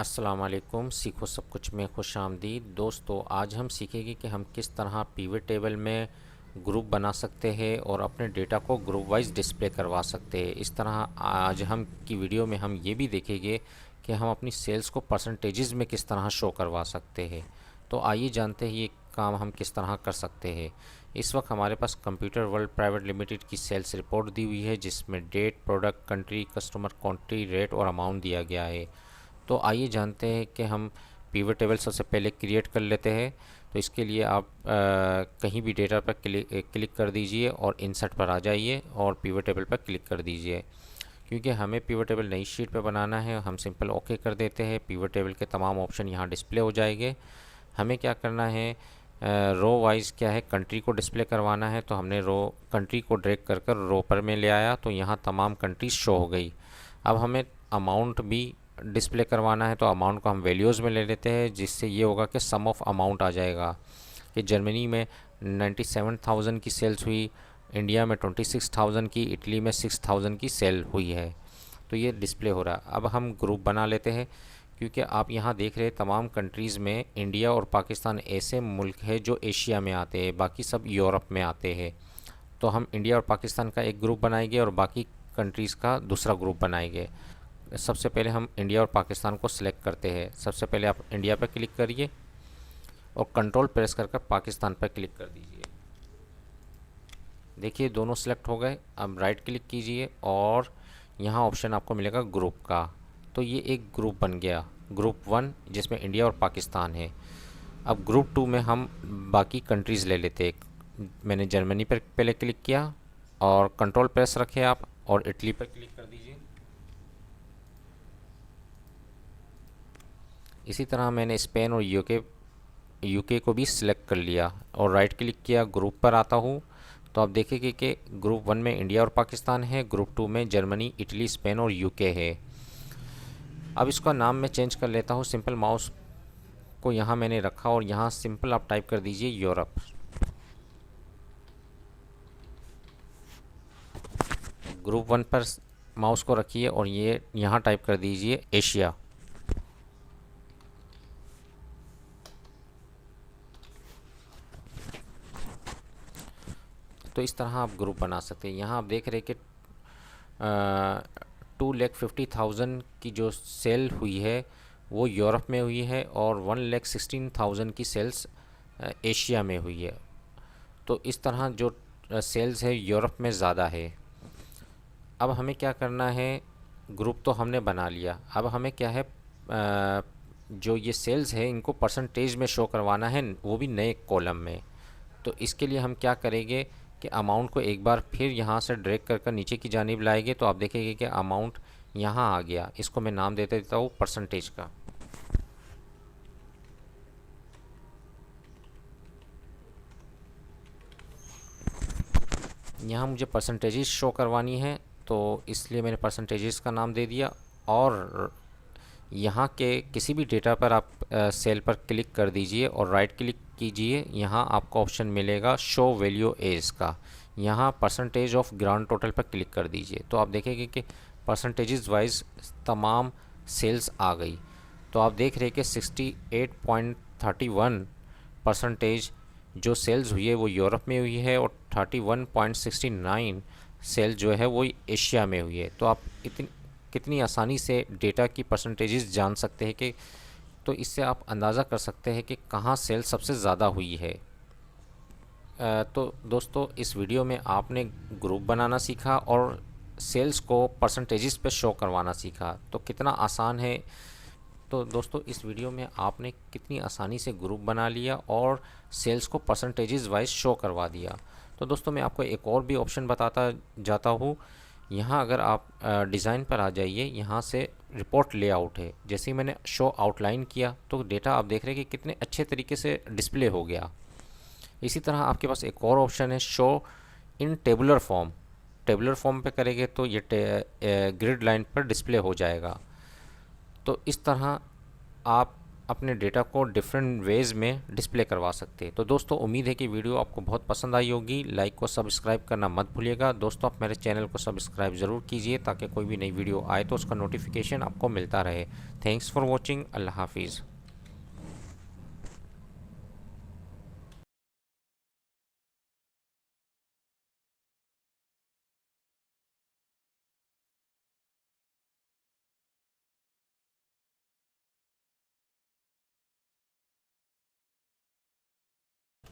अस्सलाम वालेकुम। सीखो सब कुछ में खुश आमदीद। दोस्तों, आज हम सीखेंगे कि हम किस तरह पिवट टेबल में ग्रुप बना सकते हैं और अपने डेटा को ग्रुप वाइज डिस्प्ले करवा सकते हैं। इस तरह आज हम की वीडियो में हम ये भी देखेंगे कि हम अपनी सेल्स को परसेंटेजेस में किस तरह शो करवा सकते हैं। तो आइए जानते हैं ये काम हम किस तरह कर सकते हैं। इस वक्त हमारे पास कंप्यूटर वर्ल्ड प्राइवेट लिमिटेड की सेल्स रिपोर्ट दी हुई है, जिसमें date, product, country, customer, quantity, rate और अमाउंट दिया गया है। तो आइए जानते हैं कि हम पिवट टेबल सबसे पहले क्रिएट कर लेते हैं। तो इसके लिए आप कहीं भी डेटा पर क्लिक कर दीजिए और इंसर्ट पर आ जाइए और पिवट टेबल पर क्लिक कर दीजिए। क्योंकि हमें पिवट टेबल नई शीट पर बनाना है, हम सिंपल ओके कर देते हैं। पिवट टेबल के तमाम ऑप्शन यहाँ डिस्प्ले हो जाएंगे। हमें क्या करना है, रो वाइज क्या है, कंट्री को डिस्प्ले करवाना है। तो हमने रो कंट्री को ड्रैग कर कर रो पर में ले आया, तो यहाँ तमाम कंट्रीज शो हो गई। अब हमें अमाउंट भी डिस्प्ले करवाना है, तो अमाउंट को हम वैल्यूज़ में ले लेते हैं, जिससे ये होगा कि सम ऑफ अमाउंट आ जाएगा कि जर्मनी में 97,000 की सेल्स हुई, इंडिया में 26,000 की, इटली में 6,000 की सेल हुई है। तो ये डिस्प्ले हो रहा है। अब हम ग्रुप बना लेते हैं, क्योंकि आप यहाँ देख रहे हैं तमाम कंट्रीज़ में इंडिया और पाकिस्तान ऐसे मुल्क है जो एशिया में आते हैं, बाकी सब यूरोप में आते हैं। तो हम इंडिया और पाकिस्तान का एक ग्रुप बनाएंगे और बाकी कंट्रीज़ का दूसरा ग्रुप बनाएंगे। सबसे पहले हम इंडिया और पाकिस्तान को सिलेक्ट करते हैं। सबसे पहले आप इंडिया पर क्लिक करिए और कंट्रोल प्रेस करके पाकिस्तान पर क्लिक कर दीजिए। देखिए दोनों सिलेक्ट हो गए। अब राइट क्लिक कीजिए और यहाँ ऑप्शन आपको मिलेगा ग्रुप का। तो ये एक ग्रुप बन गया, ग्रुप 1, जिसमें इंडिया और पाकिस्तान है। अब ग्रुप 2 में हम बाकी कंट्रीज़ ले लेते हैं। मैंने जर्मनी पर पहले क्लिक किया और कंट्रोल प्रेस रखे आप और इटली पर क्लिक कर दीजिए। इसी तरह मैंने स्पेन और यूके को भी सिलेक्ट कर लिया और राइट क्लिक किया, ग्रुप पर आता हूँ। तो आप देखेंगे कि ग्रुप 1 में इंडिया और पाकिस्तान है, ग्रुप 2 में जर्मनी, इटली, स्पेन और यूके है। अब इसका नाम मैं चेंज कर लेता हूँ। सिंपल माउस को यहाँ मैंने रखा और यहाँ सिंपल आप टाइप कर दीजिए यूरोप। ग्रुप 1 पर माउस को रखिए और ये यहाँ टाइप कर दीजिए एशिया। तो इस तरह आप ग्रुप बना सकते हैं। यहाँ आप देख रहे हैं कि 2,50,000 की जो सेल हुई है वो यूरोप में हुई है और 1,16,000 की सेल्स एशिया में हुई है। तो इस तरह जो सेल्स है यूरोप में ज़्यादा है। अब हमें क्या करना है, ग्रुप तो हमने बना लिया। अब हमें क्या है, जो ये सेल्स है इनको परसेंटेज में शो करवाना है, वो भी नए कॉलम में। तो इसके लिए हम क्या करेंगे कि अमाउंट को एक बार फिर यहाँ से ड्रैग कर कर नीचे की जानिब लाएंगे। तो आप देखेंगे कि अमाउंट यहाँ आ गया। इसको मैं नाम दे देता हूँ परसेंटेज का। यहाँ मुझे परसेंटेजेस शो करवानी है, तो इसलिए मैंने परसेंटेजेस का नाम दे दिया। और यहाँ के किसी भी डेटा पर आप सेल पर क्लिक कर दीजिए और राइट क्लिक कीजिए। यहाँ आपको ऑप्शन मिलेगा शो वैल्यू एज का। यहाँ परसेंटेज ऑफ ग्रांड टोटल पर क्लिक कर दीजिए। तो आप देखेंगे कि परसेंटेजेस वाइज तमाम सेल्स आ गई। तो आप देख रहे हैं कि 68.31% जो सेल्स हुई है वो यूरोप में हुई है और 31.69 सेल जो है वो एशिया में हुई है। तो आप कितनी आसानी से डेटा की परसेंटेजेस जान सकते हैं कि, तो इससे आप अंदाज़ा कर सकते हैं कि कहाँ सेल सबसे ज़्यादा हुई है। तो दोस्तों, इस वीडियो में आपने ग्रुप बनाना सीखा और सेल्स को परसेंटेजेस पे शो करवाना सीखा। तो कितना आसान है। तो दोस्तों, इस वीडियो में आपने कितनी आसानी से ग्रुप बना लिया और सेल्स को परसेंटेजेस वाइज शो करवा दिया। तो दोस्तों, मैं आपको एक और भी ऑप्शन बताता जाता हूँ। यहाँ अगर आप डिज़ाइन पर आ जाइए, यहाँ से रिपोर्ट लेआउट है। जैसे ही मैंने शो आउटलाइन किया तो डेटा आप देख रहे हैं कि कितने अच्छे तरीके से डिस्प्ले हो गया। इसी तरह आपके पास एक और ऑप्शन है show in tabular form. Tabular form पे करेंगे तो ये ग्रिड लाइन पर डिस्प्ले हो जाएगा। तो इस तरह आप अपने डेटा को डिफरेंट वेज़ में डिस्प्ले करवा सकते हैं। तो दोस्तों उम्मीद है कि वीडियो आपको बहुत पसंद आई होगी। लाइक को सब्सक्राइब करना मत भूलिएगा। दोस्तों आप मेरे चैनल को सब्सक्राइब ज़रूर कीजिए ताकि कोई भी नई वीडियो आए तो उसका नोटिफिकेशन आपको मिलता रहे। Thanks for watching. अल्लाह हाफिज़।